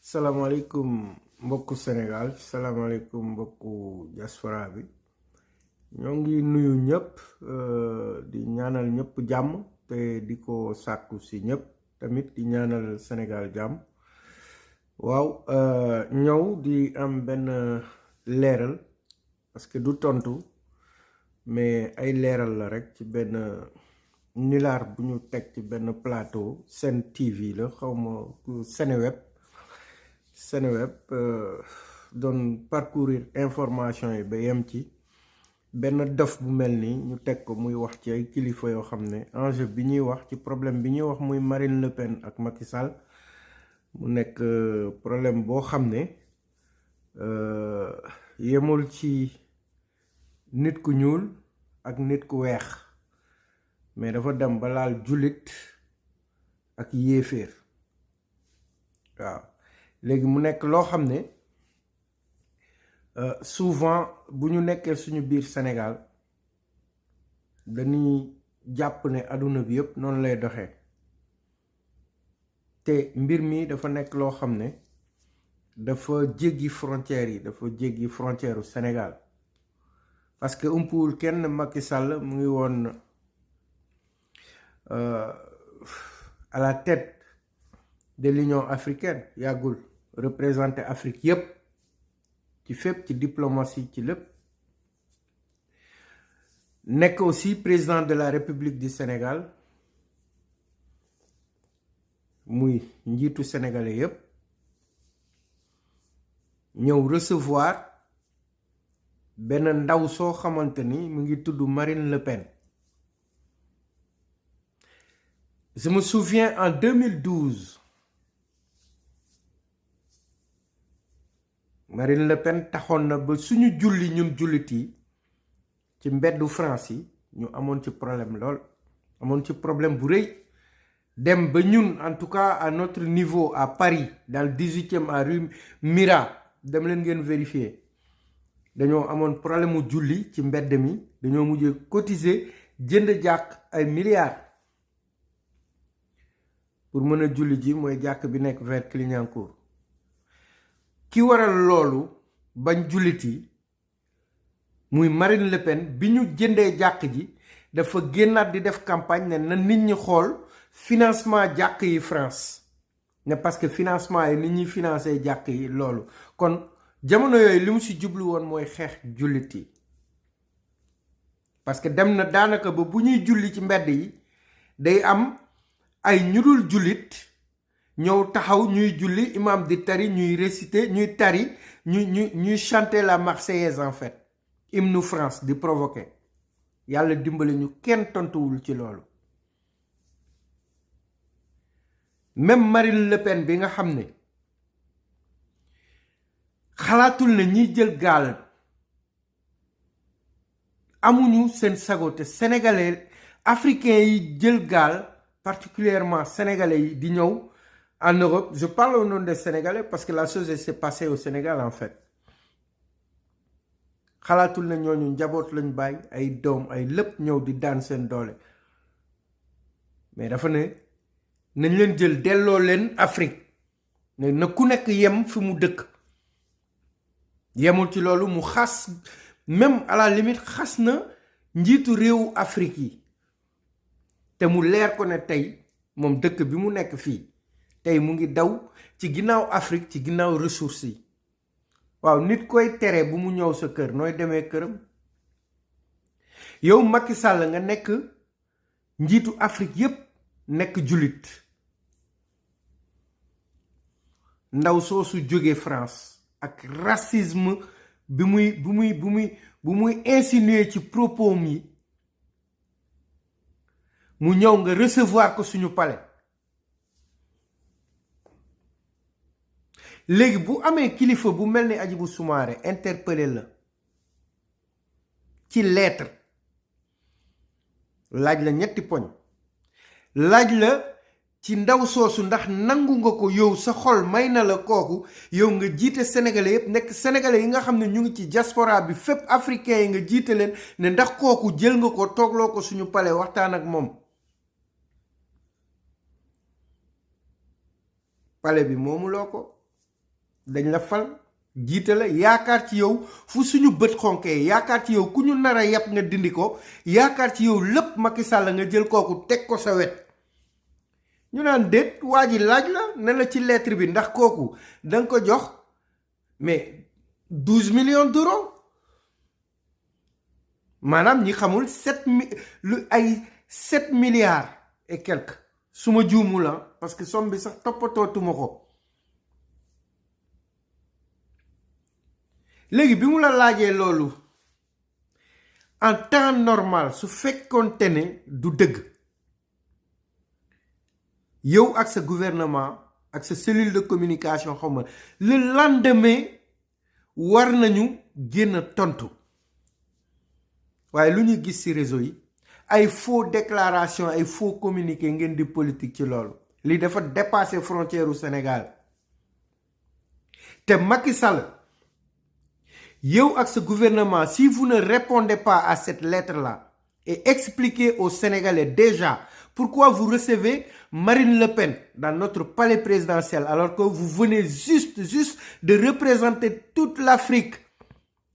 salaamaaleykum mbokku Sénégal salaamaaleykum mbokku diaspora bi ñoo ngi nuyu ñëpp di ñaanal ñëpp jàmm te di ko sàkku si ñëpp tamit di ñaanal Sénégal jàmm waaw ñëw di am benn leeral parce que du tontu mais ay leeral la rek ci benn nilaar bu ñu teg ci benn plateau Sen TV la xawma Seneweb doon parcourir information yi ba yem ci benn dof bu mel nii ñu teg ko muy wax ci ay kilifa yoo xam ne enjeu bi ñuy wax ci problème bi ñuy wax muy Marine Le Pen ak Macky Sall mu nekk problème boo xam ne yemul ci nit ku ñuul ak nit ku weex mais dafa dem ba laal jullit ak yéeféer waaw léegi mu nekk loo xam ne souvent bu ñu nekkee suñu biir Sénégal dañuy jàpp ne àdduna bi yëpp noonu lay doxee te mbir mi dafa nekk loo xam ne dafa jéggi frontières yi dafa jéggi frontière u Sénégal parce que umpuwul kenn Macky Sall mu ngi woon à la tête de l'Union africaine yàggul représenté Afrique yépp ci fépp ci diplomatie ci lépp nekk aussi président de la République du Sénégal muy njiitu sénégalais yépp ñëw recevoir benn ndaw soo xamante ni mu ngi tudd Marine Le Pen. Je me souviens en 2012 Marine Le Pen taxoon na ba suñu julli ñun jullit yi ci mbeddu France yi ñu amoon ci problème lool amoon ci problème bu rëy dem ba ñun en tout cas à notre niveau à Paris dans le 18e à rue Mira dem leen ngeen vérifier dañoo amoon problème mu julli ci mbedd mi dañoo mujjee cotiser jënd jàkk ay milliards pour mën a julli ji mooy jàkk bi nekk vers Clignancourt ki waral loolu bañ jullit yi muy Marine Le Pen bi ñu jëndee jàkk ji dafa génnaat di def campagne ne na nit ñi xool financement jàkk yi France ne parce que financement yi nit ñi financé jàkk yi loolu kon jamono yooyu li mu si jublu woon mooy xeex jullit yi parce que dem na daanaka ba bu ñuy julli ci mbedd yi day am ay ñudul jullit ñëw taxaw ñuy julli imam di tari ñuy réciter ñuy tari ñuy chanter la Marseillaise en fait hymne France di provoquer yàlla dimbali ñu kenn tontuwul ci loolu même Marine Le Pen bi nga xam ne xalaatul na ñiy jël gaal amuñu seen sago te sénégalais africains yi jël gaal particulièrement sénégalais yi di ñëw en Europe je parle au nom des Sénégalais parce que la chose s'est passée au Sénégal en fait xalaatul na ñooñu njaboot lañ bàyyi ay doom ay lépp ñëw di daan seen doole mais dafa ne nañ leen jël delloo leen Afrique ne na ku nekk yem fi mu dëkk yemul ci loolu mu xas même à la limite xas na njiitu réewu Afrique yi te mu leer ko ne tey moom dëkk bi mu nekk fii tey mu ngi daw ci ginnaaw Afrique ci ginnaaw ressources yi waaw nit koy tere bu mu ñëw sa kër nooy demee këram yow Macky Sall nga nekk njiitu Afrique yépp nekk jullit ndaw soosu jóge France ak racisme bi muy insinuer ci propos yi mu ñëw nga recevoir ko suñu palais léegi bu amee kilifa bu mel ni Hadjibou Soumaré interpellé la ci lettre laaj la ñetti poñ laaj la ci ndaw soosu ndax nangu nga ko yow sa xol may na la kooku yow nga jiite sénégalais yépp nekk sénégalais yi nga xam ne ñu ngi ci diaspora bi fépp africain yi nga jiite leen ne ndax kooku jël nga ko toogloo ko suñu palais waxtaan ak moom palais bi moomuloo ko dañ la fal jiite la yaakaar ci yow fu suñu bët xonkee yaakaar ci yow ku ñu nar a yàpp nga dindi ko yaakaar ci yow lépp Macky Sall nga jël kooku teg ko sa wet ñu naan déet waa ji laaj la ne la ci lettre bi ndax kooku danga ko jox mais 12 millions d'euros maanaam ñi xamul 7 milliards et quelques su ma juumu la parce que somme bi sax toppatootuma ko léegi bi mu la laajee loolu en temps normal su fekkoonte ne du dëgg yow ak sa gouvernement ak sa cellule de communication xaw ma le lendemain war nañu génn tontu waaye lu ñuy gis ci réseau yi ay faux déclaration ay faux communiqué ngeen di politique ci loolu lii dafa dépasser frontière u Sénégal te Macky Sall yow ak ce gouvernement si vous ne répondez pas à cette lettre-là et expliquez aux Sénégalais déjà pourquoi vous recevez Marine Le Pen dans notre palais présidentiel alors que vous venez juste de représenter toute l'Afrique.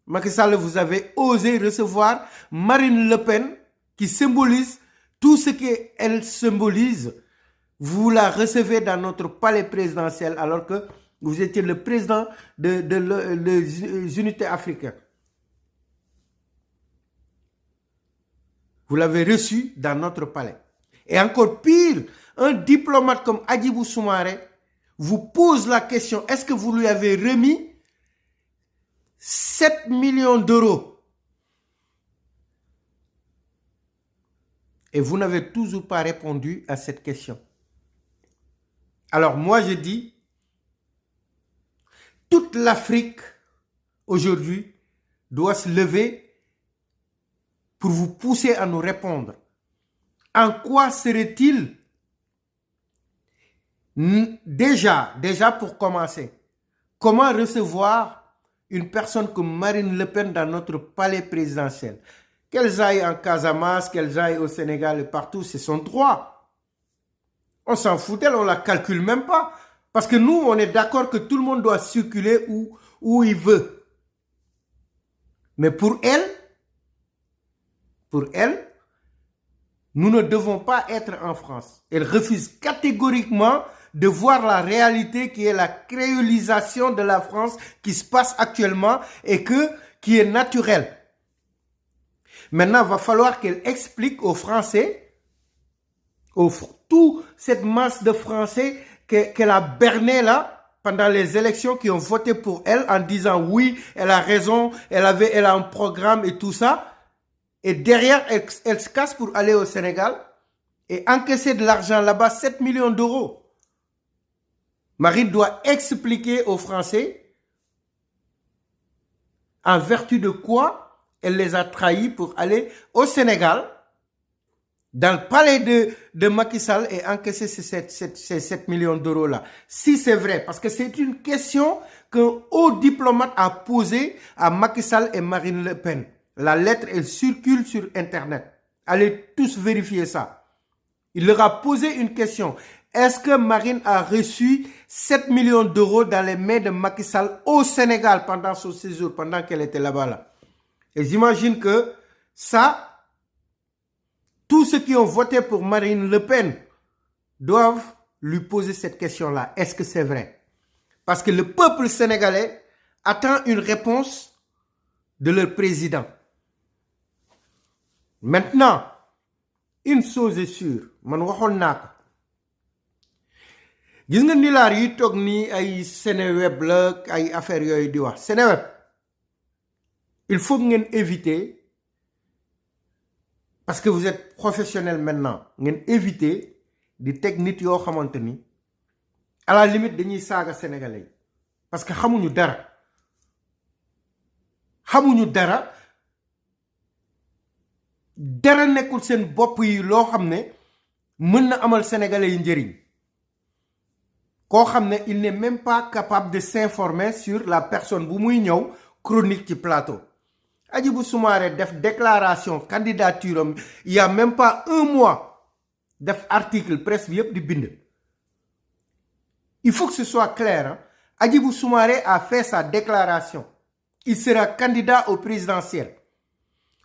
Macky Sall, vous avez osé recevoir Marine Le Pen qui symbolise tout ce qu'elle symbolise. Vous la recevez dans notre palais présidentiel alors que vous étiez le président des unités africaines. Vous l'avez reçu dans notre palais. Et encore pire, un diplomate comme Hadjibou Soumaré vous pose la question, est-ce que vous lui avez remis 7 millions d'euros? Et vous n'avez toujours pas répondu à cette question. Alors moi je dis, toute l'Afrique aujourd'hui doit se lever pour vous pousser à nous répondre. En quoi serait-il déjà pour commencer, comment recevoir une personne comme Marine Le Pen dans notre palais présidentiel? Qu'elles aillent en Casamance, qu'elles aillent au Sénégal et partout, c'est son droit. On s'en fout d'elle, on la calcule même pas. Parce que nous, on est d'accord que tout le monde doit circuler où il veut. Mais pour elle, nous ne devons pas être en France. Elle refuse catégoriquement de voir la réalité qui est la créolisation de la France qui se passe actuellement et qui est naturelle. Maintenant, il va falloir qu'elle explique aux Français, toute cette masse de Français qu'elle a berné là pendant les élections qui ont voté pour elle en disant oui, elle a raison, elle a un programme et tout ça. Et derrière, elle se casse pour aller au Sénégal et encaisser de l'argent là-bas, 7 millions d'euros. Marine doit expliquer aux Français en vertu de quoi elle les a trahis pour aller au Sénégal, dans le palais de Macky Sall et encaisser ces 7 millions d'euros-là. Si c'est vrai, parce que c'est une question qu'un haut diplomate a posée à Macky Sall et Marine Le Pen. La lettre, elle circule sur Internet. Allez tous vérifier ça. Il leur a posé une question. Est-ce que Marine a reçu 7 millions d'euros dans les mains de Macky Sall au Sénégal pendant son séjour, pendant qu'elle était là-bas? Et j'imagine que ça, tous ceux qui ont voté pour Marine Le Pen doivent lui poser cette question-là. Est-ce que c'est vrai? Parce que le peuple sénégalais attend une réponse de leur président. Maintenant, une chose est sûre, man waxoon naa ko gis nga nilaar yi toog nii ay Seneweb la ay affaire yooyu di wax Seneweb il faut ngeen éviter parce que vous êtes professionnel maintenant ngeen éviter di teg nit yoo xamante ni à la limite dañuy saaga sénégalais yi parce que xamuñu dara nekkul seen bopp yi loo xam ne mën na amal sénégalais yi njëriñ koo xam ne il n'est même pas capable de s'informer sur la personne bu muy ñëw chronique ci plateau. Hadjibou Soumaré def déclaration candidature am il y a même pas un mois def article presse bi yëpp di bind. Il faut que ce soit clair, hein? Hadjibou Soumaré a fait sa déclaration. Il sera candidat au présidentiel.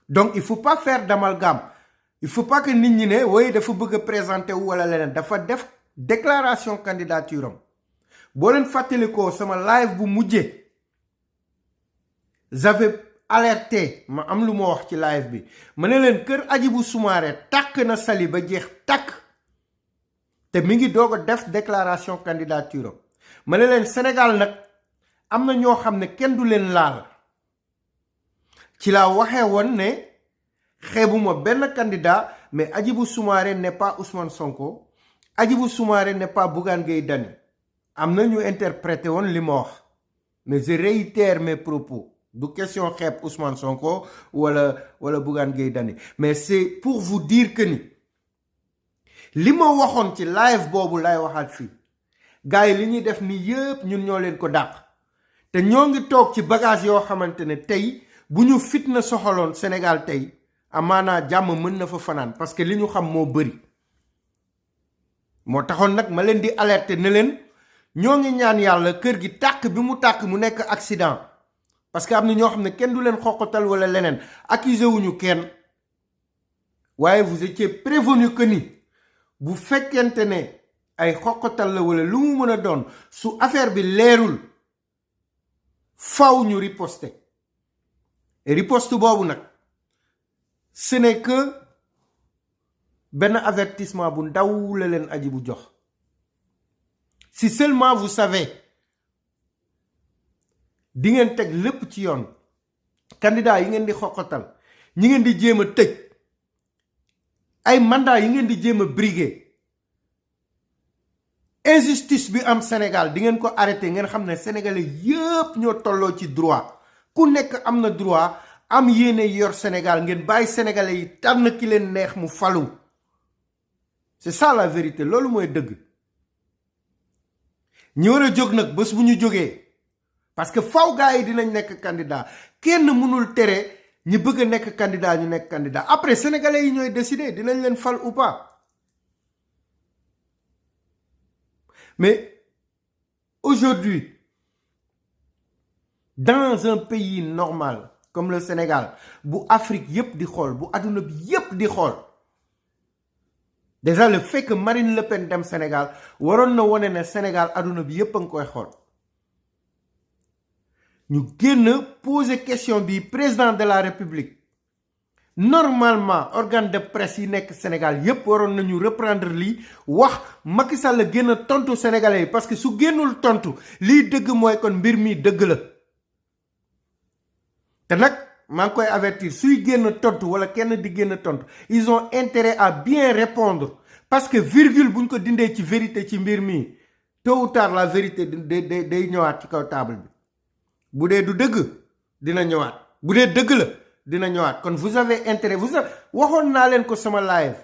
Donc, il ne faut pas faire d'amalgame. Il ne faut pas que nit ñi ne woy dafa bëgg a présenter wu wala leneen dafa def déclaration candidature am. Boo leen fàttalikoo sama live bu mujjee j'avais alerté ma am lu ma wax ci live bi ma ne leen kër Hadjibou Soumaré tàkk na sali ba jeex tàkk te mi ngi doog a def déclaration candidature am ma ne leen Sénégal nag am na ñoo xam ne kenn du leen laal ci laa waxee woon ne xeebuma benn candidat mais Hadjibou Soumaré n'est pas Ousmane Sonko Hadjibou Soumaré n'est pas Bougane Gueye Dany am na ñu interprété woon li ma wax mais je réitère mes propos du question xeeb Ousmane Sonko wala Bougane Gueye Dany mais c'est pour vous dire que ni li ma waxoon ci live boobu lay waxaat fii gars yi li ñuy def ni yëpp ñun ñoo leen ko dàq te ñoo ngi toog ci bagage yoo xamante ne tey bu ñu fitna soxaloon Sénégal tey amaanaa jàmm mën na fa fanaan parce que li ñu xam moo bëri moo taxoon nag ma leen di alerter ne leen ñoo ngi ñaan yàlla kër gi tàkk bi mu tàkk mu nekk accident parce que am na ñoo xam ne kenn du leen xoqatal wala leneen accusé wuñu kenn waaye vous étiez prévenu que ni bu fekkente ne ay xoqatal la wala lu mu mën a doon su affaire bi leerul faw ñu riposter et riposte boobu nag ce n'est que benn avertissement bu ndaw la leen Hadjibou jox si seulement vous savez di ngeen teg lépp ci yoon candidat yi ngeen di xoqatal ñi ngeen di jéem a tëj ay mandat yi ngeen di jéem a briguer injustice bi am Sénégal di ngeen ko arrêté ngeen xam ne sénégalais yëpp ñoo tolloo ci droit ku nekk am na droit am yéene yor Sénégal ngeen bàyyi sénégalais yi tànn ki leen neex mu falu c'est ça la vérité loolu mooy dëgg ñi war a jóg nag bés bu ñu jógee parce que faw gars yi dinañ nekk candidat kenn mënul tere ñi bëgg a nekk candidat ñu nekk candidat après sénégalais yi ñooy décider dinañ leen fal ou pas mais aujourd'hui dans un pays normal comme le Sénégal bu Afrique yépp di xool bu adduna bi yépp di xool déjà le fait que Marine Le Pen dem Sénégal waroon na wone ne Sénégal adduna bi yépp a ngi koy xool ñu génn poser question bi président de la République normalement organe de presse yi nekk Sénégal yépp waroon nañu reprendre lii wax Macky Sall la génn tontu sénégalais yi parce que su génnul tontu lii dëgg mooy kon mbir mi dëgg la te nag maa ngi koy avertir suy génn tontu wala kenn di génn tontu ils ont intérêt à bien répondre parce que virgule bu ñu ko dindee ci vérité ci mbir mi tôt ou tard la vérité day ñëwaat ci kaw table bi bu dee du dëgg dina ñëwaat bu dee dëgg la dina ñëwaat kon vous avez intérêt waxoon naa leen ko sama live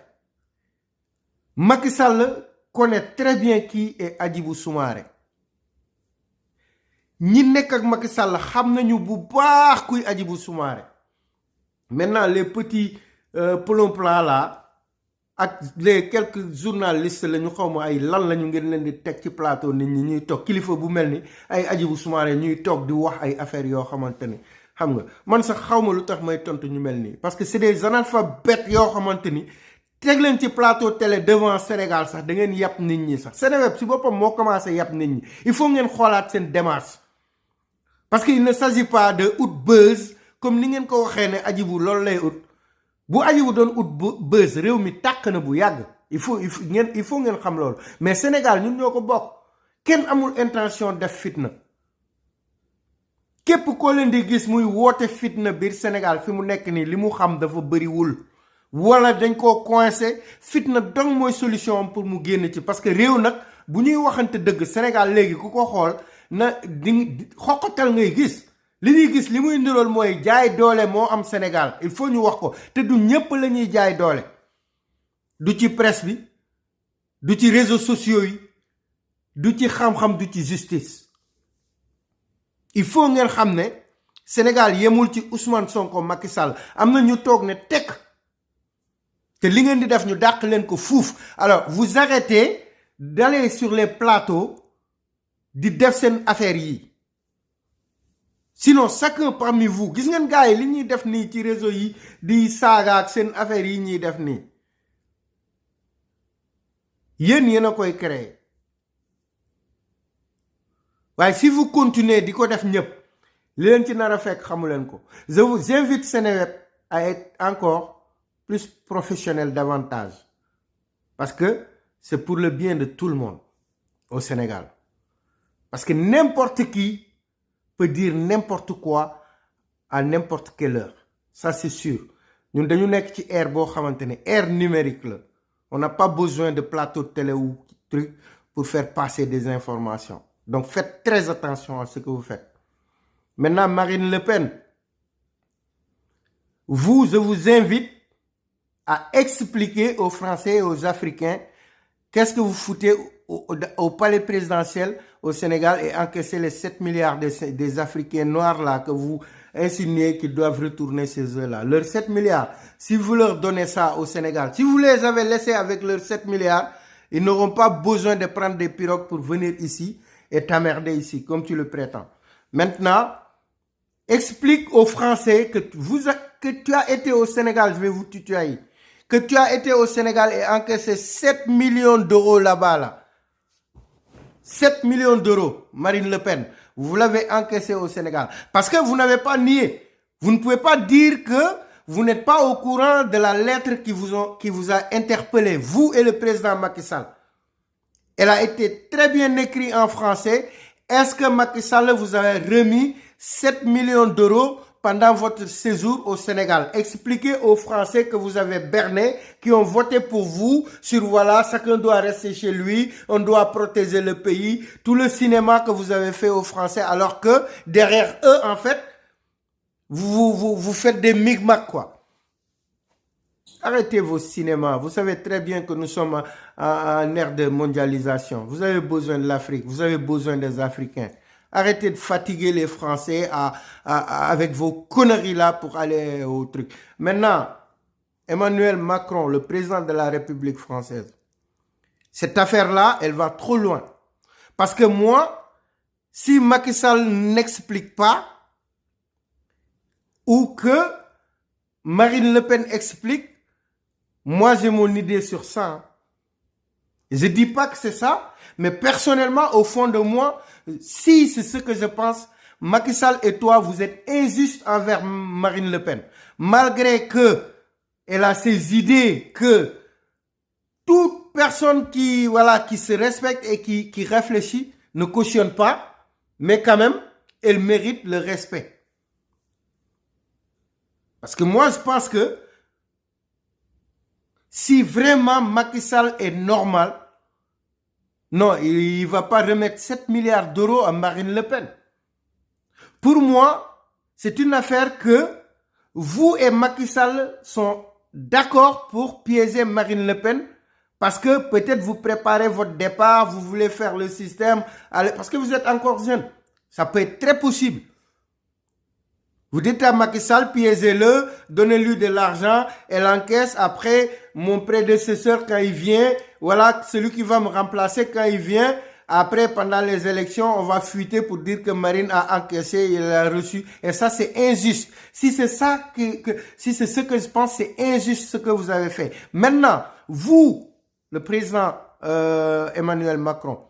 Macky Sall connaît très bien qui est Hadjibou Soumaré ñi nekk ak Macky Sall xam nañu bu baax kuy Hadjibou Soumaré maintenant les petits plomb-plans là ak les quelques journalistes la ñu xaw ma ay lan la ñu ngeen leen di teg ci plateau nit ñi ñuy toog kilifa bu mel ni ay Hadjibou Soumaré ñuy toog di wax ay affaires yoo xamante ni xam nga man sax xaw ma lu tax may tontu ñu mel nii parce que c'est des analphabètes yoo xamante ni teg leen ci plateau télé devant Sénégal sax da ngeen yàpp nit ñi sax Seneweb si boppam moo commencé yàpp nit ñi il faut ngeen xoolaat seen démarche parce que il ne s'agit pas de out buzz comme ni ngeen ko waxee ne Hadjibou loolu lay ut bu Hadjibou doon ut buzz réew mi tàkk na bu yàgg il faut ngeen xam loolu mais Sénégal ñun ñoo ko bokk kenn amul intention def fitna képp koo leen di gis muy woote fitna biir Sénégal fi mu nekk nii li mu xam dafa bëriwul wala dañ koo coincé fitna dong mooy solution pour mu génn ci parce que réew nag bu ñuy waxante dëgg Sénégal léegi ku ko xool na di xoqatal ngay gis li ñuy gis li muy nirool mooy jaay doole moo am Sénégal il faut ñu wax ko te du ñépp la ñuy jaay doole du ci presse bi du ci réseaux sociaux yi du ci xam-xam du ci justice il faut ngeen xam ne Sénégal yemul ci Ousmane Sonko Macky Sall am na ñu toog ne tekk te li ngeen di def ñu dàq leen ko fuuf alors vous arrêtez d'aller sur les plateaux di def sen affaire yi. Sinon chacun parmi vous gis ngeen gars yi li ñuy def nii ci réseau yi di saaga ak seen affaire yi ñuy def nii yéen a koy créer waaye si vous continuez di ko def ñëpp li leen ci nar a fekk xamu leen ko. Je vous invite Seneweb à être encore plus professionnel davantage parce que c'est pour le bien de tout le monde au Sénégal. Parce que n'importe qui peut dire n'importe quoi à n'importe quelle heure. Ça, c'est sûr. Nous sommes dans une ère numérique. On n'a pas besoin de plateau de télé ou truc pour faire passer des informations. Donc, faites très attention à ce que vous faites. Maintenant, Marine Le Pen, je vous invite à expliquer aux Français et aux Africains qu'est-ce que vous foutez au palais présidentiel au Sénégal et encaisser les 7 milliards des Africains noirs là que vous insinuez qu'ils doivent retourner chez eux là. Leurs 7 milliards, si vous leur donnez ça au Sénégal, si vous les avez laissés avec leurs 7 milliards, ils n'auront pas besoin de prendre des pirogues pour venir ici et t'emmerder ici, comme tu le prétends. Maintenant, explique aux Français que tu as été au Sénégal, je vais vous tutoyer, que tu as été au Sénégal et encaissé 7 millions d'euros là-bas là. 7 millions d'euros, Marine Le Pen, vous l'avez encaissé au Sénégal. Parce que vous n'avez pas nié. Vous ne pouvez pas dire que vous n'êtes pas au courant de la lettre qui vous a interpellé, vous et le président Macky Sall. Elle a été très bien écrite en français. Est-ce que Macky Sall vous a remis 7 millions d'euros pendant votre séjour au Sénégal? Expliquez aux Français que vous avez berné, qui ont voté pour vous, sur voilà, chacun doit rester chez lui, on doit protéger le pays, tout le cinéma que vous avez fait aux Français, alors que derrière eux, en fait, vous faites des micmacs, quoi. Arrêtez vos cinémas. Vous savez très bien que nous sommes en ère de mondialisation. Vous avez besoin de l'Afrique, vous avez besoin des Africains. Arrêtez de fatiguer les Français avec vos conneries là pour aller au truc. Maintenant, Emmanuel Macron, le président de la République française, cette affaire-là, elle va trop loin. Parce que moi, si Macky Sall n'explique pas, ou que Marine Le Pen explique, moi j'ai mon idée sur ça. Je ne dis pas que c'est ça, mais personnellement, au fond de moi, si c'est ce que je pense, Macky Sall et toi, vous êtes injustes envers Marine Le Pen. Malgré que elle a ses idées, que toute personne qui se respecte et qui réfléchit ne cautionne pas, mais quand même, elle mérite le respect. Parce que moi, je pense que si vraiment Macky Sall est normal, non, il ne va pas remettre 7 milliards d'euros à Marine Le Pen. Pour moi, c'est une affaire que vous et Macky Sall sont d'accord pour piéger Marine Le Pen parce que peut-être vous préparez votre départ, vous voulez faire le système, parce que vous êtes encore jeune. Ça peut être très possible. Vous dites à Macky Sall, piégez-le, donnez-lui de l'argent, elle encaisse. Après, mon prédécesseur, quand il vient, voilà, celui qui va me remplacer, quand il vient, après, pendant les élections, on va fuiter pour dire que Marine a encaissé, il a reçu. Et ça, c'est injuste. Si c'est ça si c'est ce que je pense, c'est injuste ce que vous avez fait. Maintenant, vous, le président Emmanuel Macron,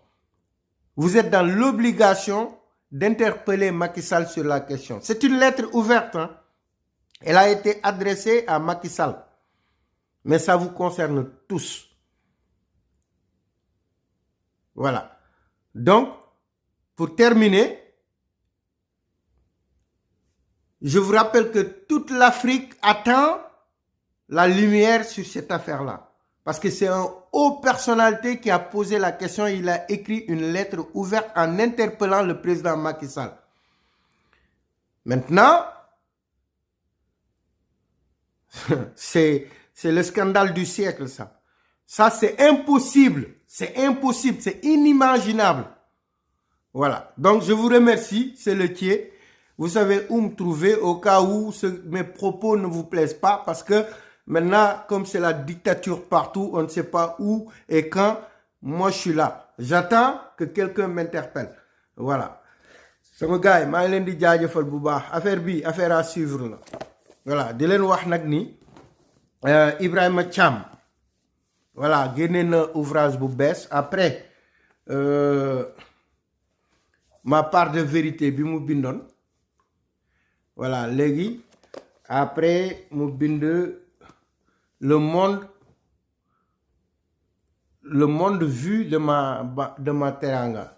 vous êtes dans l'obligation d'interpeller Macky Sall sur la question. C'est une lettre ouverte. Hein? Elle a été adressée à Macky Sall. Mais ça vous concerne tous. Voilà. Donc, pour terminer, je vous rappelle que toute l'Afrique attend la lumière sur cette affaire-là. Parce que c'est un haut personnalité qui a posé la question. Il a écrit une lettre ouverte en interpellant le président Macky Sall. Maintenant, c'est le scandale du siècle, ça. Ça, c'est impossible. C'est impossible. C'est inimaginable. Voilà. Donc, je vous remercie. C'est le Thier. Vous savez où me trouver au cas où mes propos ne vous plaisent pas. Parce que maintenant, comme c'est la dictature partout, on ne sait pas où et quand. Moi, je suis là. J'attends que quelqu'un m'interpelle. voilà sama gars yi maa ngi leen di jaajëfal bu baax affaire à suivre la voilà di leen wax nag ni Ibrahima Thiam voilà génne na ouvrage bu bees après ma part de vérité bi mu bindoon voilà léegi après mu bind le monde vu de ma teranga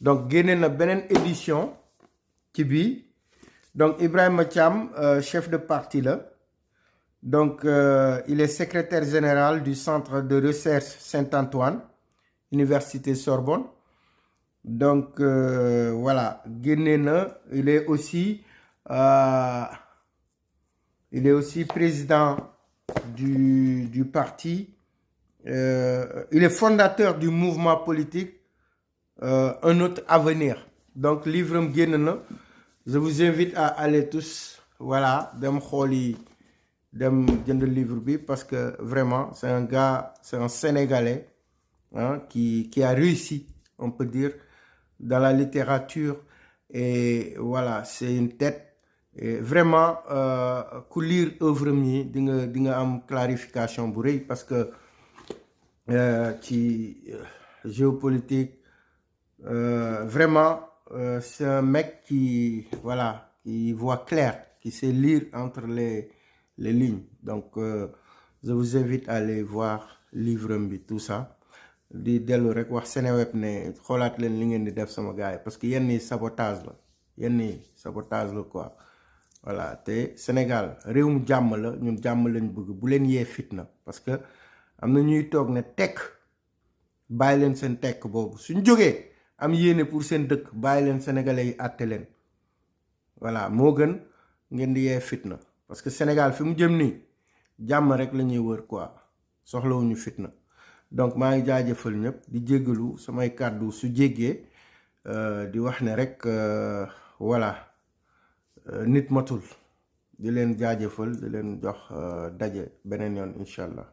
donc génne na beneen édition ci bi donc Ibrahima Thiam chef de parti là donc il est secrétaire général du centre de recherche Saint-Antoine Université Sorbonne donc voilà génne na il est aussi président du parti il est fondateur du mouvement politique Un autre avenir donc livre am génn na je vous invite à aller tous voilà dem xooli dem jënd livre bi parce que vraiment c'est un gars, c'est un Sénégalais hein, qui a réussi on peut dire dans la littérature et voilà c'est une tête et vraiment ku lire œuvre mi di nga am clarification bu rëy parce que ci géopolitique vraiment c'est un mec qui voilà qui voit clair qui sait lire entre les lignes donc je vous invite à aller voir livre bi tout ça di dellu rek wax Seneweb ne xoolaat leen li ngeen di def sama gars yi parce que yenn sabotage la quoi voilà te Sénégal réewum jàmm la ñun jàmm lañ bëgg bu leen yee fitna parce que am na ñuy toog ne tekk bàyyi leen seen tekk boobu suñ jógee am yéene pour seen dëkk bàyyi leen sénégalais yi àtte leen voilà moo gën ngeen di yee fitna parce que Sénégal fi mu jëm nii jàmm rek la ñuy wër quoi soxlawuñu fitna donc maa ngi jaajëfal ñëpp di jéggalu samay kàddu su jéggee di wax ne rek voilà nit matul di leen jaajëfal di leen jox daje beneen yoon incha allah.